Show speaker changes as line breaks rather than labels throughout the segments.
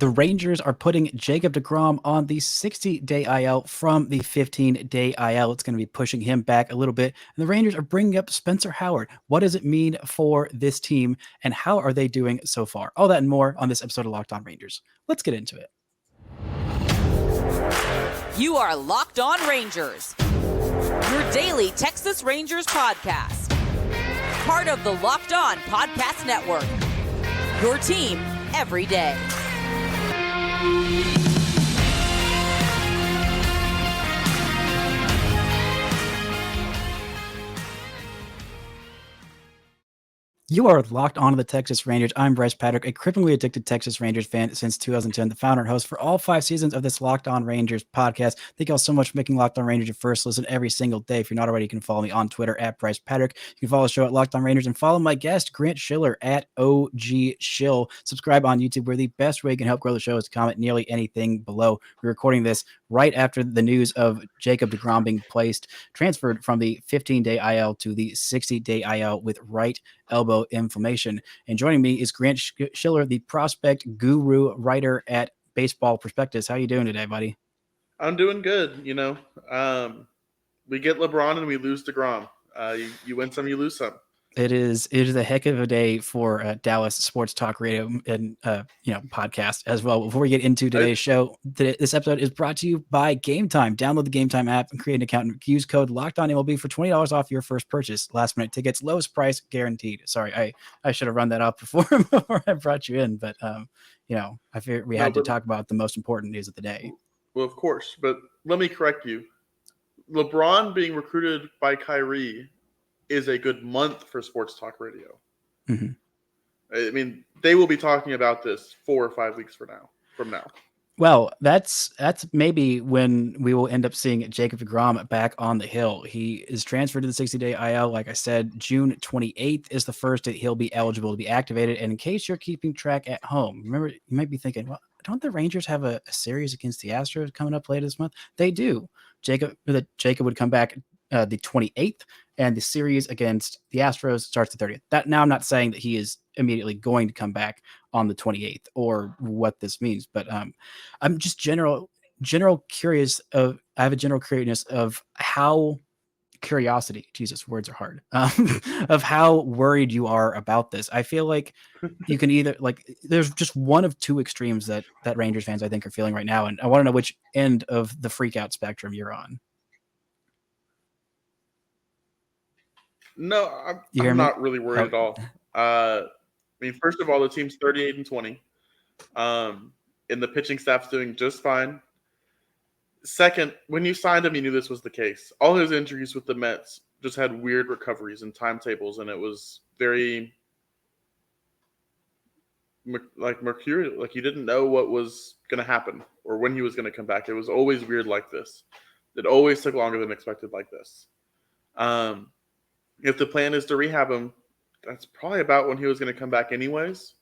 the Rangers are putting Jacob deGrom on the 60-day IL from the 15-day IL. It's going to be pushing him back a little bit. And the Rangers are bringing up Spencer Howard. What does it mean for this team, and how are they doing so far? All that and more on this episode of Locked On Rangers. Let's get into it.
You are Locked On Rangers, your daily Texas Rangers podcast. Part of the Locked On Podcast Network, your team every day.
You are locked onto the Texas Rangers. I'm Bryce Patrick, a cripplingly addicted Texas Rangers fan since 2010, the founder and host for all 5 seasons of this Locked On Rangers podcast. Thank you all so much for making Locked On Rangers your first listen every single day. If you're not already, you can follow me on Twitter at Bryce Patrick. You can follow the show at Locked On Rangers and follow my guest, Grant Schiller, at OG Shill. Subscribe on YouTube, where the best way you can help grow the show is to comment nearly anything below. We're recording this right after the news of Jacob deGrom being transferred from the 15-day IL to the 60-day IL with right elbow inflammation. And joining me is Grant Schiller, the prospect guru writer at Baseball Prospectus. How you doing today, buddy?
I'm doing good. You know, we get LeBron and we lose deGrom. You win some, you lose some.
It is a heck of a day for Dallas sports talk radio and podcast as well. Before we get into today's show, this episode is brought to you by Game Time. Download the Game Time app and create an account and use code LOCKEDONMLB for $20 off your first purchase. Last minute tickets, lowest price guaranteed. Sorry, I should have run that up before I brought you in, but I figured we had to talk about the most important news of the day.
Well, of course, but let me correct you. LeBron being recruited by Kyrie is a good month for sports talk radio.
Mm-hmm.
I mean, they will be talking about this 4 or 5 weeks from now.
Well, that's maybe when we will end up seeing Jacob deGrom back on the hill. He is transferred to the 60-day IL. Like I said, June 28th is the first that he'll be eligible to be activated. And in case you're keeping track at home, remember, you might be thinking, well, don't the Rangers have a series against the Astros coming up later this month? They do. Jacob would come back the 28th, and the series against the Astros starts the 30th. Now I'm not saying that he is immediately going to come back on the 28th or what this means, but I'm just general curious of. I have a general curiousness of how curiosity. Jesus, words are hard. Of how worried you are about this. I feel like you can either there's just one of two extremes that Rangers fans I think are feeling right now, and I want to know which end of the freak out spectrum you're on.
No, I'm not really worried at all. I mean, first of all, the team's 38-20. And the pitching staff's doing just fine. Second, when you signed him, you knew this was the case. All his injuries with the Mets just had weird recoveries and timetables, and it was very mercurial. Like, you didn't know what was going to happen or when he was going to come back. It was always weird like this. It always took longer than expected like this. If the plan is to rehab him, that's probably about when he was going to come back anyways.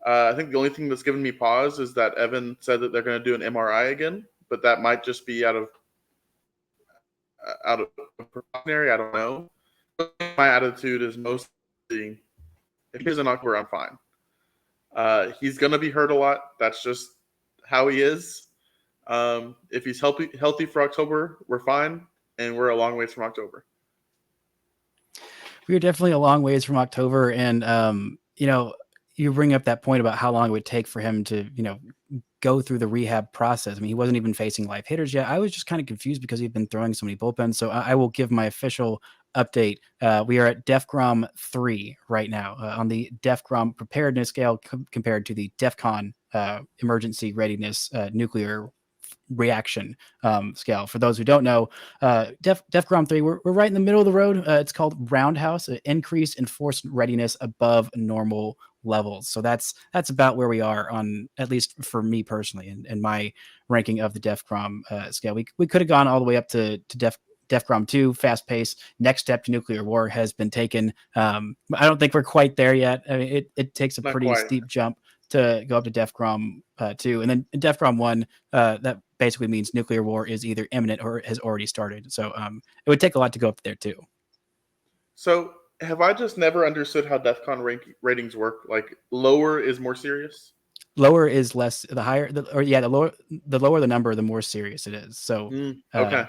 I think the only thing that's given me pause is that Evan said that they're going to do an MRI again, but that might just be out of precautionary. I don't know. My attitude is mostly, if he's in October, I'm fine. He's going to be hurt a lot. That's just how he is. If he's healthy for October, we're fine, and we're a long ways from October.
We're definitely a long ways from October. And, you bring up that point about how long it would take for him to, go through the rehab process. I mean, he wasn't even facing live hitters yet. I was just kind of confused because he'd been throwing so many bullpens. So I will give my official update. We are at DEFCON 3 right now on the DEFCON preparedness scale compared to the DEFCON emergency readiness nuclear reaction scale. For those who don't know, DEFCON 3, we're right in the middle of the road. It's called Roundhouse, increase in force readiness above normal levels. So that's about where we are on, at least for me personally, and my ranking of the DEFCON scale. We could have gone all the way up to DEFCON 2, fast pace. Next step to nuclear war has been taken. I don't think we're quite there yet. I mean, it takes a pretty steep jump to go up to DEFCON 2, and then in DEFCON 1, that basically means nuclear war is either imminent or has already started. So it would take a lot to go up there too.
So have I just never understood how DEFCON ratings work? Like, lower is more serious?
Lower is less. The higher, the lower the number, the more serious it is. So,
Okay.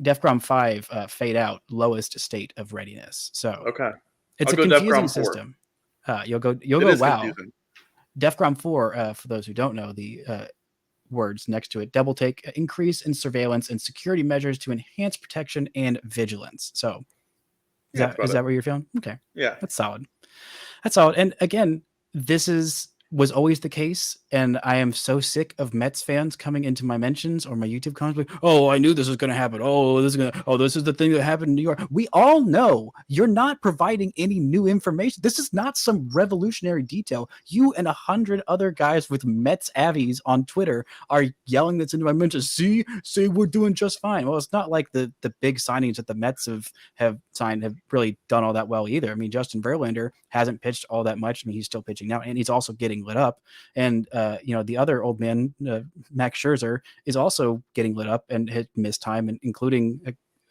DEFCON 5, fade out, lowest state of readiness. So
Okay.
it's
I'll
a
go
confusing
DEFCON 4.
system. You'll
It
go
is
wow.
confusing.
DEFCON 4, for those who don't know, the words next to it, double take, increase in surveillance and security measures to enhance protection and vigilance. So
Yeah, that's
is
about
that
it.
what you're feeling? Okay,
Yeah.
that's solid. That's solid. And again, this was always the case, and I am so sick of Mets fans coming into my mentions or my YouTube comments like, "Oh, I knew this was going to happen. This is the thing that happened in New York." We all know you're not providing any new information. This is not some revolutionary detail. You and 100 other guys with Mets avies on Twitter are yelling this into my mentions. See, we're doing just fine. Well, it's not like the big signings that the Mets have signed have really done all that well either. I mean, Justin Verlander hasn't pitched all that much. I mean, he's still pitching now, and he's also getting lit up. And the other old man, Max Scherzer, is also getting lit up and had missed time, and including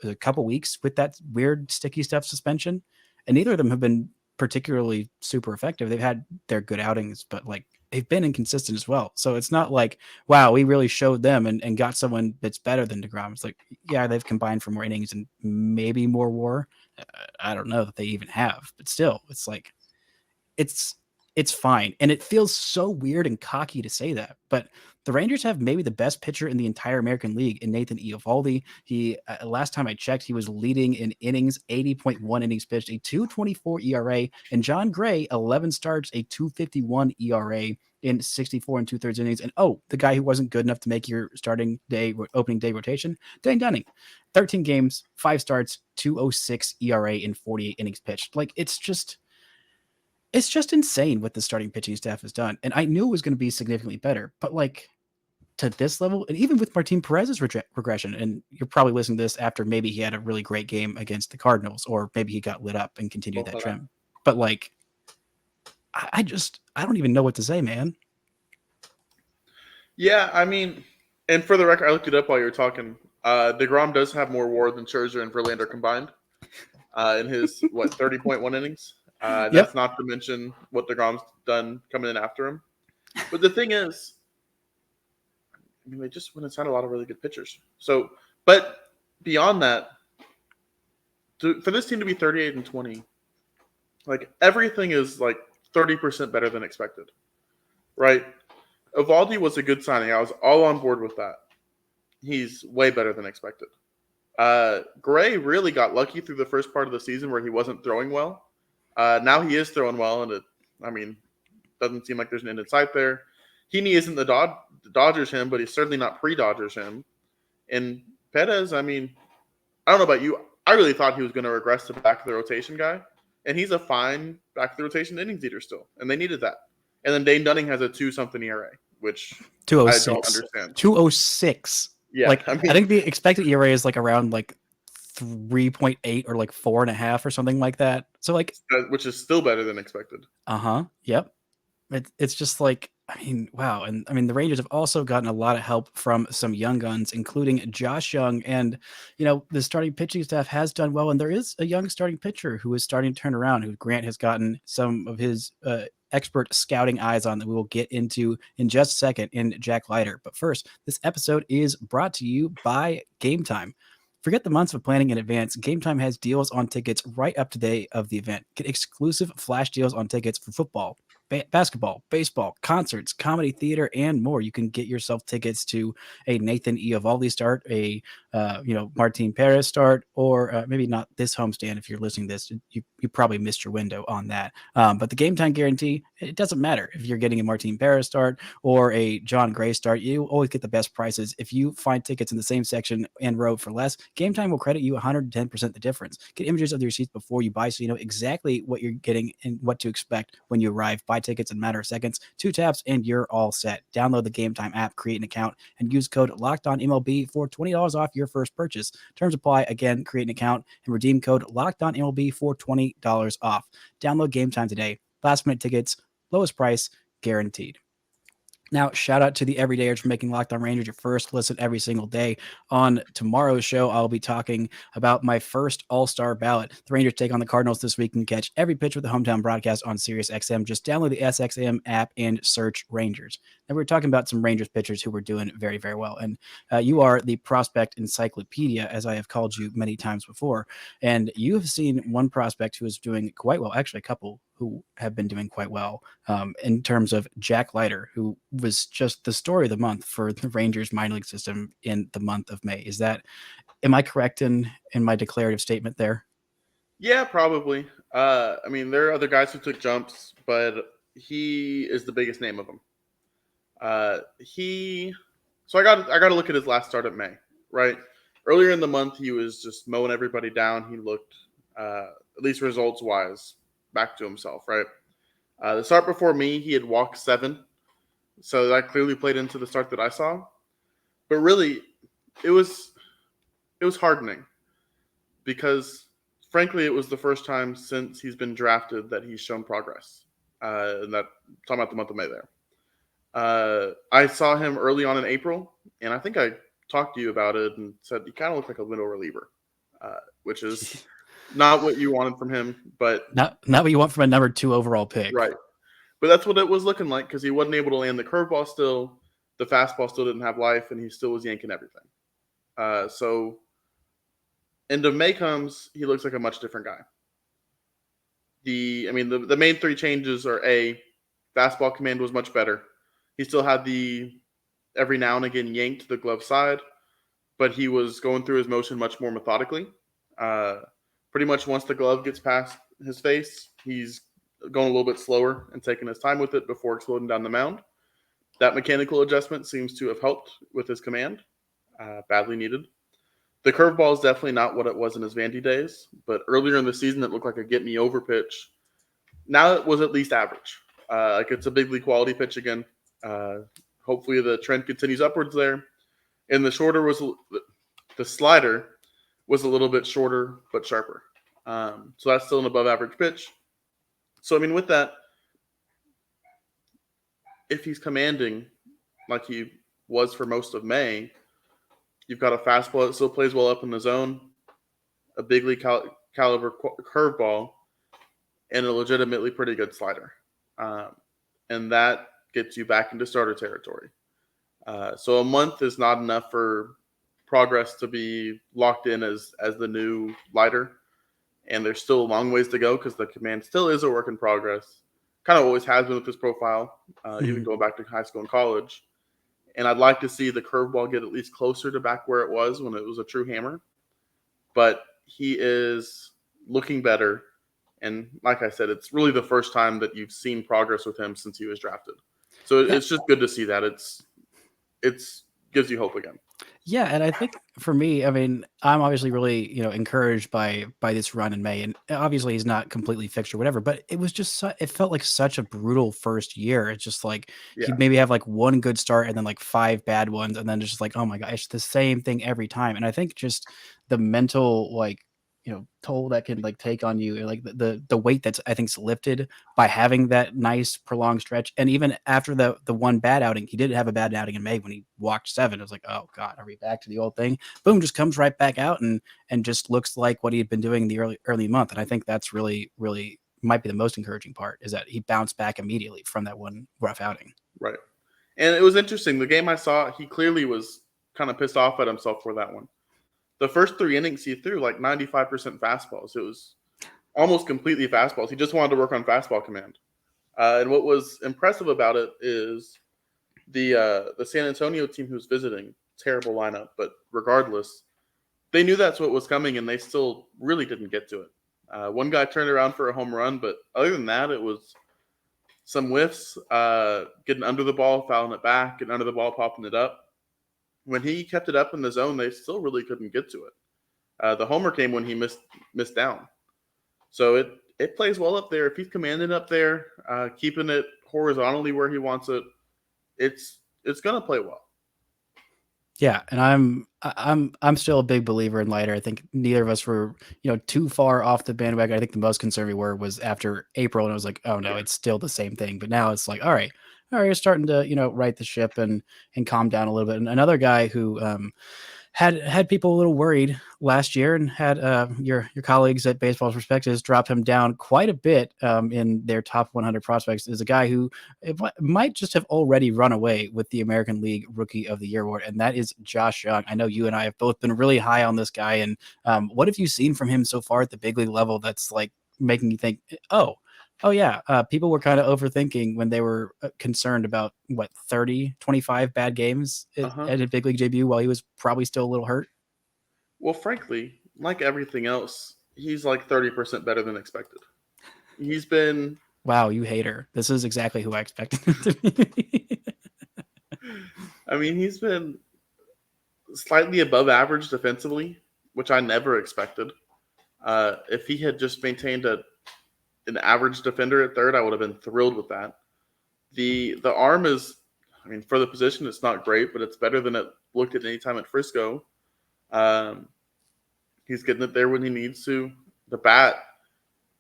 a couple weeks with that weird sticky stuff suspension. And neither of them have been particularly super effective. They've had their good outings, but like they've been inconsistent as well. So it's not like, wow, we really showed them and got someone that's better than deGrom. It's like, yeah, they've combined for more innings and maybe more WAR. I don't know that they even have, but still, it's like it's fine. And it feels so weird and cocky to say that, but the Rangers have maybe the best pitcher in the entire American League in Nathan Eovaldi. He last time I checked, he was leading in innings, 80.1 innings pitched, a 2.24 ERA, and John Gray, 11 starts, a 2.51 ERA in 64 and 2/3 innings. And the guy who wasn't good enough to make your opening day rotation, Dane Dunning, 13 games, 5 starts, 2.06 ERA in 48 innings pitched. Like it's just insane what the starting pitching staff has done. And I knew it was going to be significantly better, but like to this level, and even with Martin Perez's regression, and you're probably listening to this after maybe he had a really great game against the Cardinals, or maybe he got lit up and continued that trend. But like, I don't even know what to say, man.
Yeah, I mean, and for the record, I looked it up while you were talking. deGrom does have more WAR than Scherzer and Verlander combined in his 30.1 innings. That's not to mention what deGrom's done coming in after him. But the thing is, I mean, they just went and signed a lot of really good pitchers. So, but beyond that, for this team to be 38-20, like everything is like 30% better than expected, right? Eovaldi was a good signing. I was all on board with that. He's way better than expected. Gray really got lucky through the first part of the season where he wasn't throwing well. Now he is throwing well, and doesn't seem like there's an end in sight there. Heaney isn't the Dodgers him, but he's certainly not pre-Dodgers him. And Perez, I mean, I don't know about you. I really thought he was going to regress to back of the rotation guy, and he's a fine back of the rotation innings eater still, and they needed that. And then Dane Dunning has a 2-something ERA, which
206.
I don't understand.
206.
Yeah,
like I think the expected ERA is like around like 3.8 or like 4.5 or something like that. So like,
which is still better than expected.
Yep. It's just like, I mean, wow. And I mean, the Rangers have also gotten a lot of help from some young guns, including Josh Jung. And, the starting pitching staff has done well. And there is a young starting pitcher who is starting to turn around, who Grant has gotten some of his expert scouting eyes on that we will get into in just a second in Jack Leiter. But first, this episode is brought to you by Game Time. Forget the months of planning in advance. Game Time has deals on tickets right up to the day of the event. Get exclusive flash deals on tickets for football, basketball, baseball, concerts, comedy, theater, and more. You can get yourself tickets to a Nathan Eovaldi start, a Martin Perez start, or maybe not this homestand. If you're listening to this, you probably missed your window on that. But the Game Time guarantee, it doesn't matter if you're getting a Martin Perez start or a John Gray start. You always get the best prices. If you find tickets in the same section and row for less, Game Time will credit you 110% the difference. Get images of the receipts before you buy, so you know exactly what you're getting and what to expect when you arrive. Buy tickets in a matter of seconds, 2 taps, and you're all set. Download the Game Time app, create an account, and use code LOCKEDONMLB for $20 off your first purchase. Terms apply. Again, create an account and redeem code LOCKEDONMLB for $20 off. Download Game Time today. Last minute tickets, lowest price, guaranteed. Now, shout out to the Everydayers for making Locked On Rangers your first listen every single day. On tomorrow's show, I'll be talking about my first All-Star ballot. The Rangers take on the Cardinals this week and catch every pitch with the hometown broadcast on SiriusXM. Just download the SXM app and search Rangers. Now, we're talking about some Rangers pitchers who were doing very, very well. And you are the prospect encyclopedia, as I have called you many times before. And you have seen one prospect who is doing quite well, actually a couple who have been doing quite well, in terms of Jack Leiter, who was just the story of the month for the Rangers minor league system in the month of May. Am I correct in my declarative statement there?
Yeah, probably. I mean, there are other guys who took jumps, but he is the biggest name of them. So I got to look at his last start at May, right? Earlier in the month, he was just mowing everybody down. He looked, at least results wise, back to himself, right? The start before me, he had walked 7. So that clearly played into the start that I saw. But really, it was hardening because, frankly, it was the first time since he's been drafted that he's shown progress. And that talking about the month of May there. I saw him early on in April, and I think I talked to you about it and said he kind of looked like a middle reliever, which is not what you wanted from him, but
not what you want from a number 2 overall pick,
right? But that's what it was looking like because he wasn't able to land the curveball still. The fastball still didn't have life, and he still was yanking everything. So end of May comes, he looks like a much different guy. The main 3 changes are fastball command was much better. He still had the every now and again yanked the glove side, but he was going through his motion much more methodically. Pretty much once the glove gets past his face, he's going a little bit slower and taking his time with it before exploding down the mound. That mechanical adjustment seems to have helped with his command. Badly needed. The curveball is definitely not what it was in his Vandy days, but earlier in the season, it looked like a get-me-over pitch. Now it was at least average. Like it's a big league quality pitch again. Hopefully the trend continues upwards there. And the slider was a little bit shorter but sharper. So that's still an above average pitch. So, I mean, with that, if he's commanding like he was for most of May, you've got a fastball that still plays well up in the zone, a big league caliber curveball, and a legitimately pretty good slider. And that gets you back into starter territory. So a month is not enough for progress to be locked in as the new Leiter. And there's still a long ways to go because the command still is a work in progress. Kind of always has been with his profile, even going back to high school and college. And I'd like to see the curveball get at least closer to back where it was when it was a true hammer. But he is looking better. And like I said, it's really the first time that you've seen progress with him since he was drafted. So it's just good to see that. It's gives you hope again.
Yeah, and I think for me, I mean, I'm obviously really, encouraged by this run in May, and obviously he's not completely fixed or whatever, but it was just it felt like such a brutal first year. It's just like he'd maybe have like one good start and then like 5 bad ones, and then it's just like, oh my gosh, it's the same thing every time. And I think just the mental toll that can like take on you, like the weight that's I think's lifted by having that nice prolonged stretch. And even after the one bad outing, he did have a bad outing in May when he walked 7. It was like, oh god, are we back to the old thing? Boom, just comes right back out and just looks like what he had been doing in the early month. And I think that's really might be the most encouraging part, is that he bounced back immediately from that one rough outing.
Right. And it was interesting. The game I saw, he clearly was kind of pissed off at himself for that one. The first 3 innings, he threw like 95% fastballs. It was almost completely fastballs. He just wanted to work on fastball command. And what was impressive about it is the San Antonio team who's visiting, terrible lineup, but regardless, they knew that's what was coming, and they still really didn't get to it. One guy turned around for a home run, but other than that, it was some whiffs, getting under the ball, fouling it back, getting under the ball, popping it up. When he kept it up in the zone, they still really couldn't get to it. The homer came when he missed down. So it plays well up there. If he's commanding up there, keeping it horizontally where he wants it, it's going to play well.
Yeah, and I'm still a big believer in Leiter. I think neither of us were, too far off the bandwagon. I think the most concerned we were was after April, and I was like, oh no, it's still the same thing. But now it's like, all right, all right, you're starting to, right the ship and calm down a little bit. And another guy who had people a little worried last year and had your colleagues at Baseball Perspectives drop him down quite a bit in their top 100 prospects is a guy who might just have already run away with the American League Rookie of the Year award, and that is Josh Jung. I know you and I have both been really high on this guy, and what have you seen from him so far at the big league level that's like making you think, oh yeah, people were kind of overthinking when they were concerned about 25 bad games at a big league debut while he was probably still a little hurt.
Well, frankly, like everything else, he's like 30% better than expected. He's been...
Wow, you hater. This is exactly who I expected him to be.
I mean, he's been slightly above average defensively, which I never expected. If he had just maintained an average defender at third, I would have been thrilled with that. The arm is, I mean, for the position, it's not great, but it's better than it looked at any time at Frisco. He's getting it there when he needs to. The bat,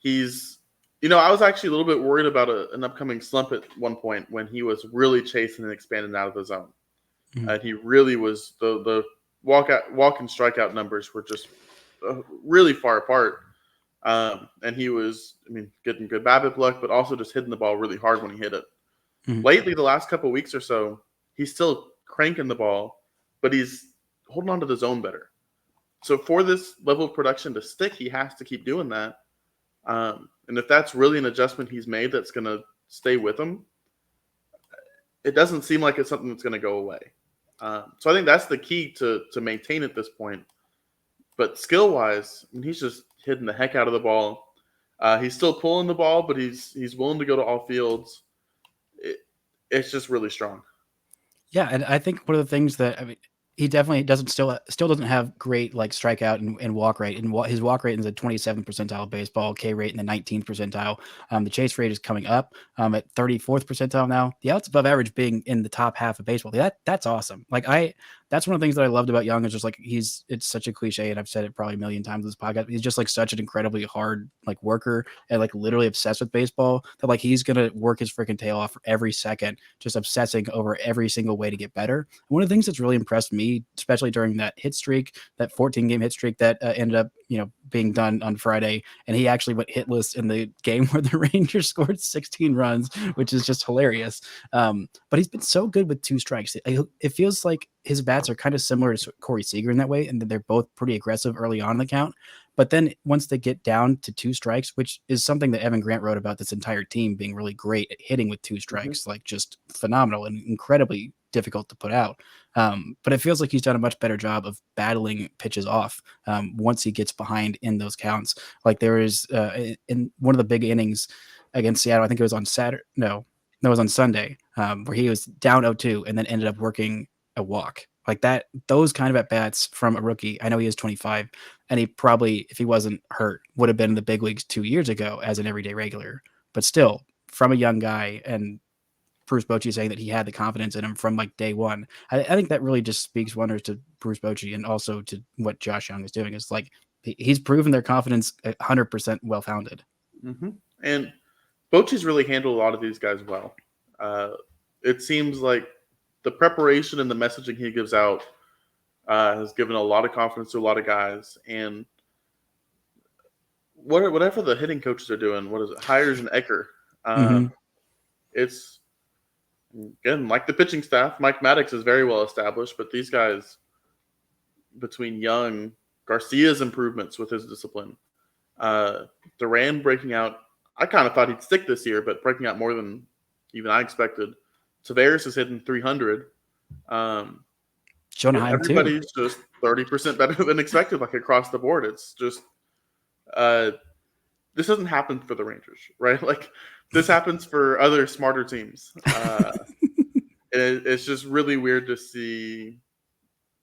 I was actually a little bit worried about an upcoming slump at one point when he was really chasing and expanding out of the zone. And he really was, the walk and strikeout numbers were just really far apart. And he was, getting good BABIP luck, but also just hitting the ball really hard when he hit it. Lately, the last couple of weeks or so, he's still cranking the ball, but he's holding on to the zone better. So for this level of production to stick, he has to keep doing that. And if that's really an adjustment he's made that's going to stay with him, it doesn't seem like it's something that's going to go away. So I think that's the key to maintain at this point. But skill-wise, he's just hitting the heck out of the ball. He's still pulling the ball, but he's willing to go to all fields. It's just really strong.
Yeah, and I think one of the things that he definitely still doesn't have great like strikeout and walk rate. And his walk rate is a 27th percentile baseball, K rate in the 19th percentile. The chase rate is coming up at 34th percentile now. The outs above average being in the top half of baseball. That's awesome. That's one of the things that I loved about Jung is just like it's such a cliche, and I've said it probably a million times in this podcast. He's just like such an incredibly hard like worker and like literally obsessed with baseball that like he's gonna work his freaking tail off for every second, just obsessing over every single way to get better. One of the things that's really impressed me, especially during that hit streak, that 14-game hit streak that ended up being done on Friday, and he actually went hitless in the game where the Rangers scored 16 runs, which is just hilarious. But he's been so good with two strikes. It feels like his bats are kind of similar to Corey Seager in that way, and that they're both pretty aggressive early on in the count. But then once they get down to two strikes, which is something that Evan Grant wrote about this entire team being really great at hitting with two strikes, like just phenomenal and incredibly difficult to put out. But it feels like he's done a much better job of battling pitches off once he gets behind in those counts. Like there is in one of the big innings against Seattle, I think it was on Saturday. No, it was on Sunday, where he was down 0-2 and then ended up working a walk. Like that, those kind of at bats from a rookie. I know he is 25, and he probably, if he wasn't hurt, would have been in the big leagues 2 years ago as an everyday regular. But still, from a young guy, and Bruce Bochy saying that he had the confidence in him from like day one. I think that really just speaks wonders to Bruce Bochy and also to what Josh Jung is doing. It's like he's proven their confidence 100% well founded.
And Bochy's really handled a lot of these guys well. It seems like the preparation and the messaging he gives out has given a lot of confidence to a lot of guys. And whatever the hitting coaches are doing, what is it, Hires and Ecker? It's, again, like the pitching staff, Mike Maddox is very well established, but these guys, between Jung, Garcia's improvements with his discipline, Duran breaking out, I kind of thought he'd stick this year, but breaking out more than even I expected. Taveras is hitting 300. Everybody's just 30% better than expected, like across the board. It's just this doesn't happen for the Rangers, right? Like this happens for other smarter teams. It's just really weird to see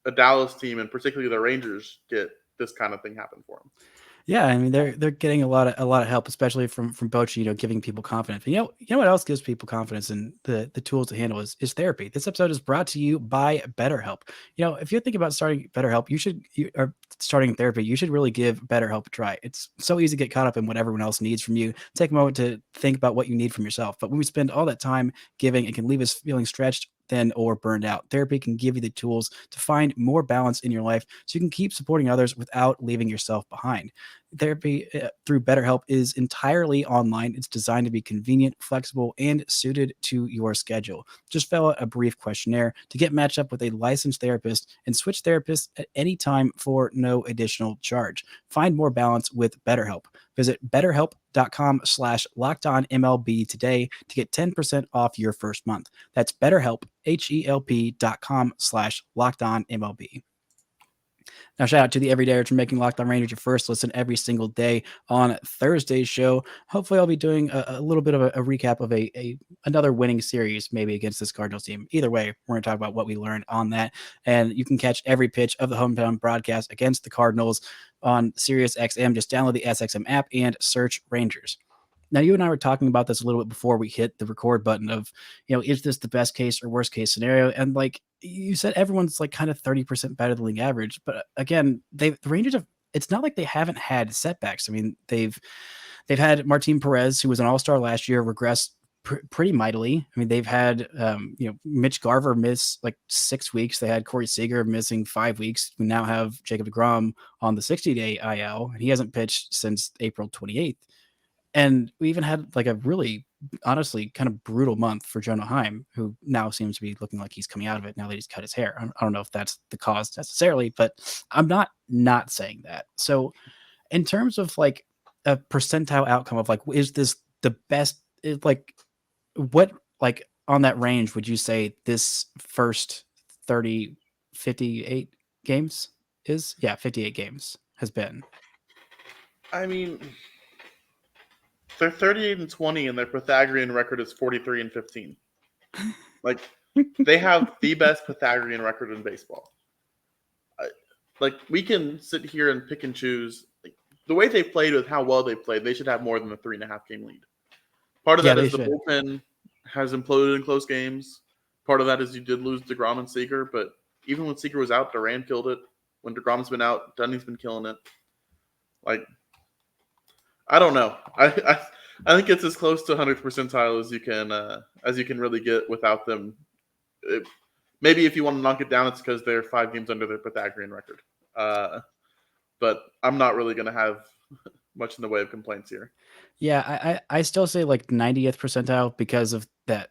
a Dallas team, and particularly the Rangers, get this kind of thing happen for them.
Yeah, I mean they're getting a lot of help, especially from Bochy, giving people confidence. But you know what else gives people confidence and the tools to handle is therapy. This episode is brought to you by BetterHelp. If you're thinking about starting BetterHelp, or starting therapy, you should really give BetterHelp a try. It's so easy to get caught up in what everyone else needs from you. Take a moment to think about what you need from yourself. But when we spend all that time giving, it can leave us feeling stretched, thin, or burned out. Therapy can give you the tools to find more balance in your life so you can keep supporting others without leaving yourself behind. Therapy through BetterHelp is entirely online. It's designed to be convenient, flexible, and suited to your schedule. Just fill out a brief questionnaire to get matched up with a licensed therapist and switch therapists at any time for no additional charge. Find more balance with BetterHelp. Visit betterhelp.com/lockedonmlb today to get 10% off your first month. That's BetterHelp, HELP.com/lockedonmlb. Now, shout out to the everydayers for making Locked On Rangers your first listen every single day on Thursday's show. Hopefully, I'll be doing a little bit of a recap of another winning series, maybe against this Cardinals team. Either way, we're going to talk about what we learned on that. And you can catch every pitch of the hometown broadcast against the Cardinals on SiriusXM. Just download the SXM app and search Rangers. Now, you and I were talking about this a little bit before we hit the record button of, is this the best case or worst case scenario? And like you said, everyone's like kind of 30% better than league average. But again, the Rangers it's not like they haven't had setbacks. I mean, they've had Martin Perez, who was an all-star last year, regress pretty mightily. I mean, they've had, Mitch Garver miss like 6 weeks. They had Corey Seager missing 5 weeks. We now have Jacob deGrom on the 60-day IL, and he hasn't pitched since April 28th. And we even had like a really, honestly, kind of brutal month for Jonah Heim, who now seems to be looking like he's coming out of it now that he's cut his hair. I don't know if that's the cause necessarily, but I'm not saying that. So in terms of like a percentile outcome of like, is this the best, what, like on that range, would you say this first 58 games is? Yeah, 58 games has been.
I mean, they're 38-20, and their Pythagorean record is 43-15. Like, they have the best Pythagorean record in baseball. We can sit here and pick and choose. Like, the way they played with how well they played, they should have more than a 3.5 game lead. Part of that is the bullpen has imploded in close games. Part of that is you did lose deGrom and Seager, but even when Seager was out, Duran killed it. When deGrom's been out, Dunny's been killing it. Like, I don't know. I think it's as close to 100th percentile as you can really get without them. Maybe if you want to knock it down, it's because they're 5 games under their Pythagorean record. But I'm not really going to have much in the way of complaints here.
Yeah, I still say like 90th percentile because of that,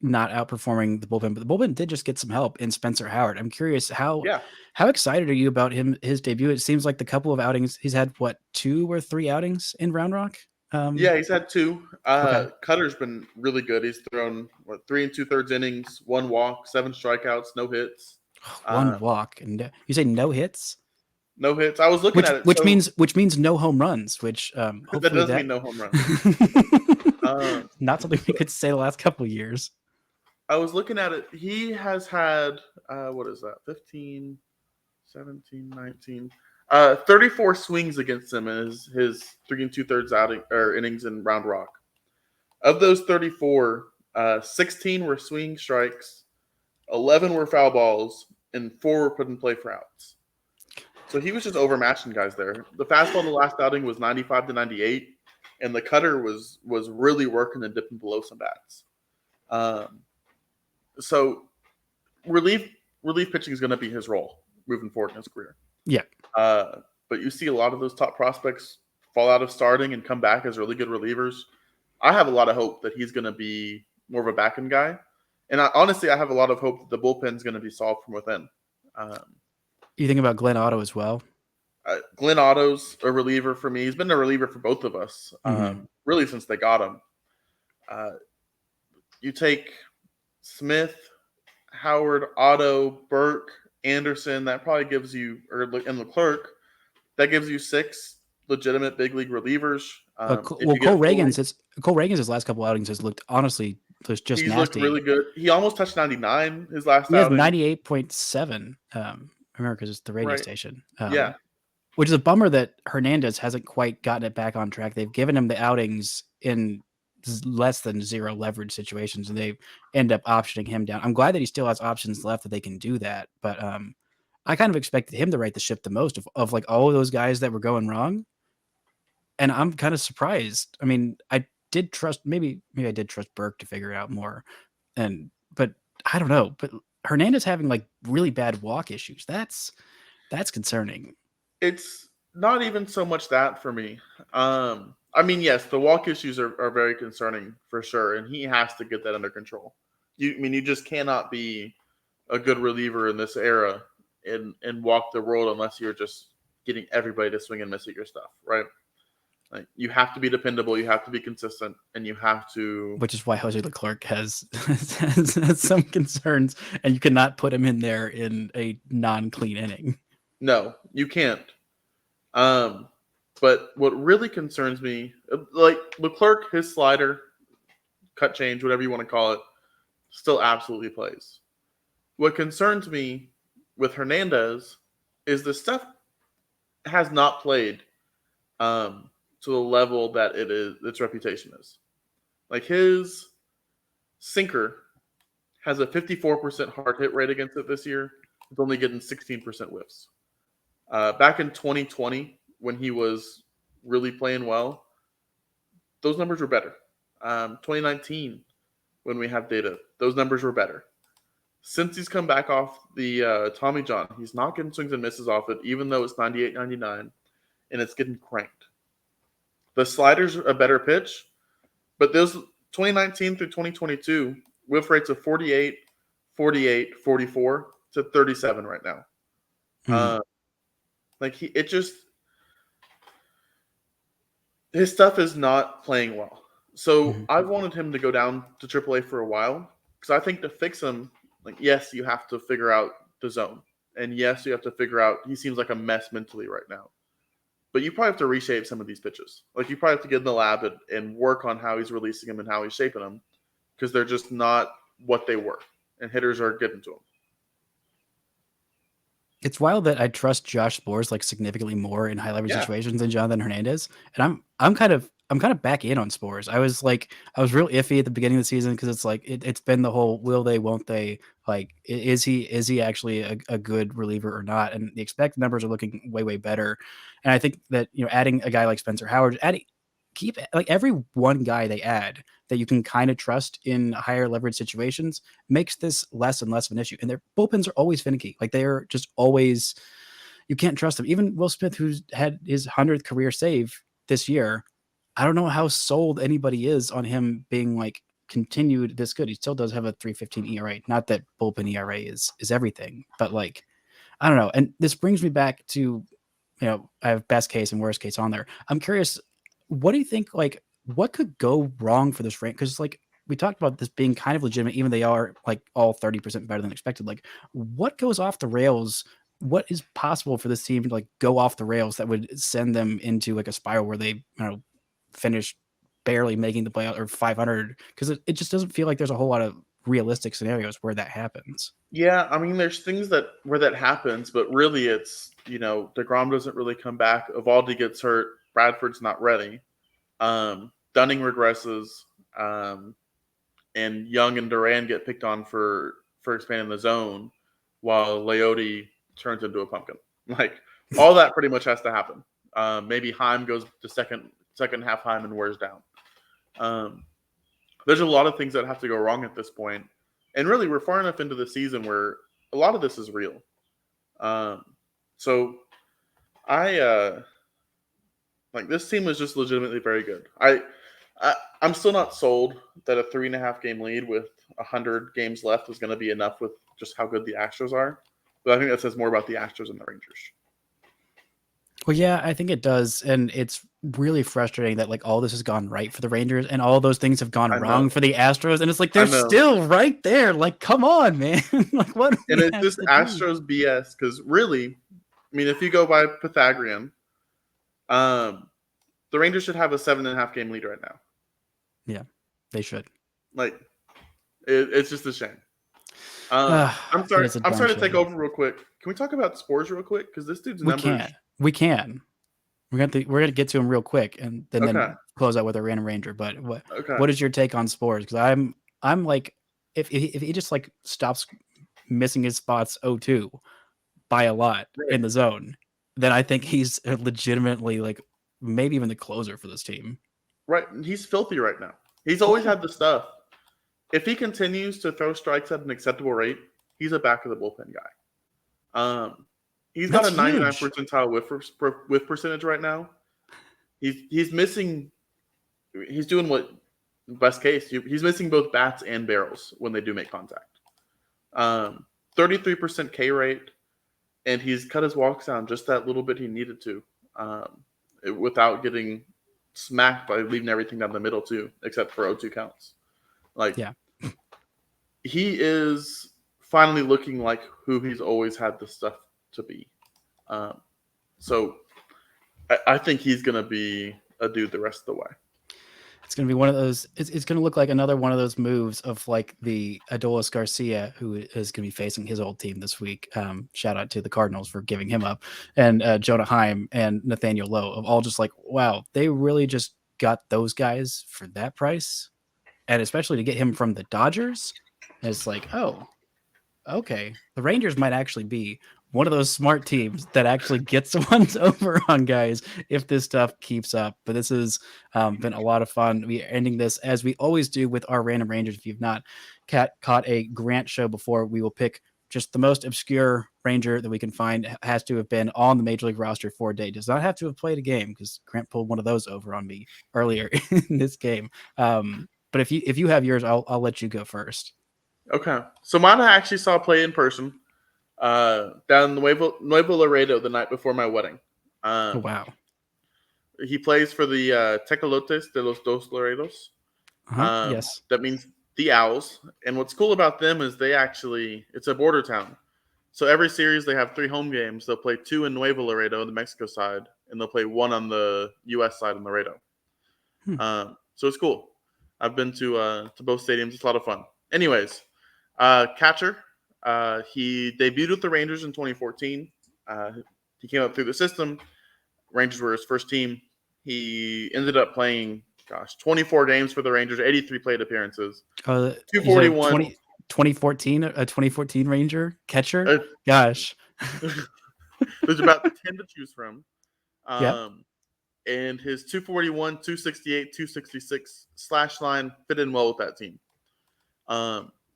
not outperforming the bullpen. But the bullpen did just get some help in Spencer Howard. I'm curious how excited are you about his debut? It seems like the couple of outings he's had, 2 or 3 outings in Round Rock.
Yeah, he's had 2.
Okay.
Cutter's been really good. He's thrown 3 2/3 innings, 1 walk, 7 strikeouts, no hits.
1 walk, and you say no hits?
No hits. I was looking at it,
which means no home runs. Which hopefully
that does mean no home runs.
Not something we could say the last couple of years.
I was looking at it. He has had, 15, 17, 19, 34 swings against him in his 3 2/3 outing or innings in Round Rock. Of those 34, 16 were swing strikes, 11 were foul balls, and 4 were put in play for outs. So he was just overmatching guys there. The fastball in the last outing was 95-98, and the cutter was really working and dipping below some bats. So relief pitching is going to be his role moving forward in his career.
Yeah.
But you see a lot of those top prospects fall out of starting and come back as really good relievers. I have a lot of hope that he's going to be more of a back-end guy. And honestly, I have a lot of hope that the bullpen is going to be solved from within.
You think about Glenn Otto as well?
Glenn Otto's a reliever for me. He's been a reliever for both of us, really since they got him. You take Smith, Howard, Otto, Burke, Anderson, that probably gives you, and Leclerc, that gives you 6 legitimate big league relievers.
Cole Reagan's his last couple outings has looked honestly just
he's
nasty.
Looked really good. He almost touched 99 his last
outing.
He
has 98.7. America's just the radio station.
Yeah.
which is a bummer that Hernandez hasn't quite gotten it back on track. They've given him the outings in less than zero leverage situations, and they end up optioning him down. I'm glad that he still has options left that they can do that, but I kind of expected him to right the ship the most of like all of those guys that were going wrong, and I'm kind of surprised. I mean, I did trust maybe I did trust Burke to figure it out more, but I don't know. But Hernandez having like really bad walk issues, that's concerning.
It's not even so much that for me. I mean, yes, the walk issues are very concerning for sure, and he has to get that under control. You just cannot be a good reliever in this era and walk the world unless you're just getting everybody to swing and miss at your stuff, right? Like, you have to be dependable, you have to be consistent, and you have to.
Which is why Jose Leclerc has some concerns, and you cannot put him in there in a non-clean inning.
No, you can't. But what really concerns me, like Leclerc, his slider, cut change, whatever you want to call it, still absolutely plays. What concerns me with Hernandez is the stuff has not played to the level that its reputation is. Like, his sinker has a 54% hard hit rate against it this year. It's only getting 16% whiffs. Back in 2020, when he was really playing well, those numbers were better. 2019, when we have data, those numbers were better. Since he's come back off the Tommy John, he's not getting swings and misses off it, even though it's 98, 99, and it's getting cranked. The slider's a better pitch, but those 2019 through 2022, whiff rates of 48, 48, 44 to 37 right now. His stuff is not playing well. So I've wanted him to go down to AAA for a while, because I think to fix him, like, yes, you have to figure out the zone. And yes, you have to figure out, he seems like a mess mentally right now. But you probably have to reshape some of these pitches. Like, you probably have to get in the lab and work on how he's releasing them and how he's shaping them, because they're just not what they were. And hitters are getting to them.
It's wild that I trust Josh Sborz like significantly more in high leverage situations than Jonathan Hernandez, and I'm kind of back in on Sborz. I was real iffy at the beginning of the season because it's like it's been the whole will they won't they, like is he actually a good reliever or not? And the expected numbers are looking way better, and I think that adding a guy like Spencer Howard, keep like every one guy they add that you can kind of trust in higher leverage situations makes this less and less of an issue. And their bullpens are always finicky. Like, they are just always, you can't trust them. Even Will Smith, who's had his 100th career save this year, I don't know how sold anybody is on him being like continued this good. He still does have a 3.15 ERA. Not that bullpen ERA is everything, but like, I don't know. And this brings me back to, I have best case and worst case on there. I'm curious, what do you think, like, what could go wrong for this rank? Because, like, we talked about this being kind of legitimate, even they are like all 30% better than expected. Like, what goes off the rails? What is possible for this team to like go off the rails that would send them into like a spiral where they, finish barely making the playoff or 500? Because it just doesn't feel like there's a whole lot of realistic scenarios where that happens.
Yeah, I mean, there's things where that happens, but really it's, deGrom doesn't really come back. Eovaldi gets hurt. Bradford's not ready. Dunning regresses, and Jung and Duran get picked on for expanding the zone, while Leody turns into a pumpkin. Like, all that pretty much has to happen. Maybe Heim goes to second half Heim and wears down. There's a lot of things that have to go wrong at this point. And really, we're far enough into the season where a lot of this is real. So this team is just legitimately very good. I'm still not sold that a 3.5 game lead with 100 games left is going to be enough with just how good the Astros are. But I think that says more about the Astros and the Rangers.
Well, yeah, I think it does. And it's really frustrating that like all this has gone right for the Rangers and all those things have gone wrong for the Astros. And it's like, they're still right there. Like, come on, man. Like, what?
And it's just Astros BS. Because really, I mean, if you go by Pythagorean, the Rangers should have a 7.5 game lead right now.
Yeah, they should.
Like, it's just a shame. I'm sorry to take over real quick. Can we talk about Sborz real quick? Because this dude's numbers
We can. We're gonna get to him real quick, and
Okay.
then close out with a random ranger. But
Okay.
what is your take on Spores? Because I'm like, if he just like stops missing his spots 0-2 by a lot in the zone, then I think he's legitimately like maybe even the closer for this team.
Right. He's filthy right now. He's always had the stuff. If he continues to throw strikes at an acceptable rate, he's a back of the bullpen guy. He's got a 99 percentile whiff percentage right now. He's missing. He's doing what best case. He's missing both bats and barrels when they do make contact. 33% K rate, and he's cut his walks down just that little bit he needed to, without getting smacked by leaving everything down the middle too, except for 0-2 counts. Like,
yeah,
he is finally looking like who he's always had the stuff to be. So I think he's going to be a dude the rest of the way.
It's going to be one of those. It's going to look like another one of those moves of like the Adolis Garcia, who is going to be facing his old team this week. Shout out to the Cardinals for giving him up, and Jonah Heim and Nathaniel Lowe of all just like, wow, they really just got those guys for that price, and especially to get him from the Dodgers. It's like, oh, okay, the Rangers might actually be one of those smart teams that actually gets ones over on guys if this stuff keeps up. But this has been a lot of fun. We are ending this as we always do with our random Rangers. If you've not caught a Grant show before, we will pick just the most obscure Ranger that we can find. It has to have been on the Major League roster for a day. Does not have to have played a game, because Grant pulled one of those over on me earlier in this game. But if you have yours, I'll let you go first.
Okay. So mine I actually saw play in person down in Nuevo Laredo the night before my wedding.
Oh, wow.
He plays for the Tecolotes de los Dos Laredos.
Yes.
That means the Owls. And what's cool about them is it's a border town. So every series they have 3 home games. They'll play 2 in Nuevo Laredo, the Mexico side, and they'll play 1 on the U.S. side in Laredo. So it's cool. I've been to both stadiums. It's a lot of fun. Anyways, catcher. He debuted with the Rangers in 2014. He came up through the system. Rangers were his first team. He ended up playing, 24 games for the Rangers, 83 plate appearances. 241.
2014, a 2014 Ranger catcher? Gosh.
There's about 10 to choose from.
Yeah.
And his 241, 268, 266 slash line fit in well with that team.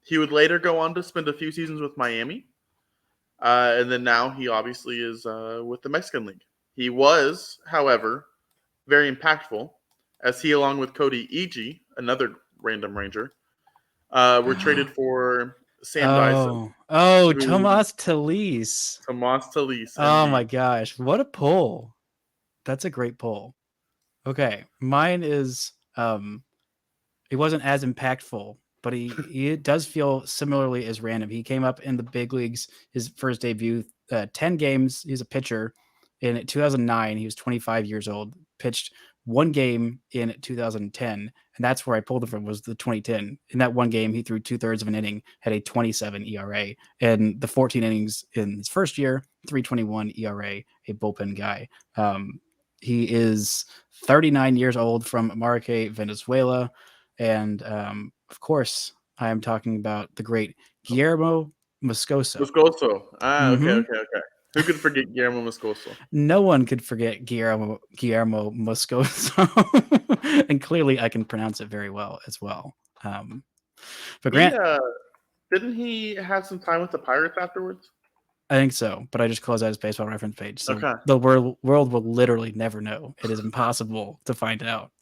He would later go on to spend a few seasons with Miami. And then now he obviously is with the Mexican League. He was, however, very impactful, as he, along with Cody Eg, another random Ranger, were traded for Sam Dyson.
Oh, Tomas Talise.
Oh,
my gosh. What a pull. That's a great pull. Okay. Mine is, it wasn't as impactful, but he does feel similarly as random. He came up in the big leagues, his first debut, 10 games. He's a pitcher. In 2009, he was 25 years old, pitched 1 game in 2010, and that's where I pulled it from, was the 2010. In that 1 game, he threw 2/3 of an inning, had a 27 ERA, and the 14 innings in his first year, 3.21 ERA, a bullpen guy. He is 39 years old, from Maracay, Venezuela, and of course, I am talking about the great Guillermo Moscoso.
Okay. Who could forget Guillermo Moscoso?
No one could forget Guillermo Moscoso, and clearly I can pronounce it very well as well. But Grant,
didn't he have some time with the Pirates afterwards?
I think so, but I just closed out his baseball reference page, so
okay.
The world will literally never know. It is impossible to find out.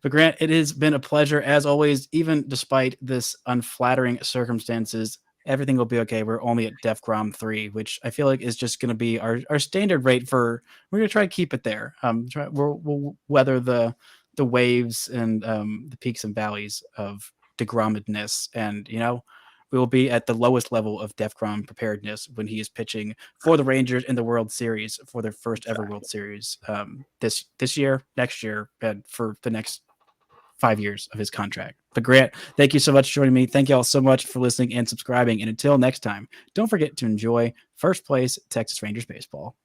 But Grant, it has been a pleasure as always, even despite this unflattering circumstances. Everything will be okay. We're only at deGrom 3, which I feel like is just going to be our standard rate for. We're going to try to keep it there. We'll weather the waves and the peaks and valleys of deGromedness, and we will be at the lowest level of deGrom preparedness when he is pitching for the Rangers in the World Series for their first ever World Series this year, next year, and for the next 5 years of his contract. But Grant, thank you so much for joining me. Thank you all so much for listening and subscribing. And until next time, don't forget to enjoy first place Texas Rangers baseball.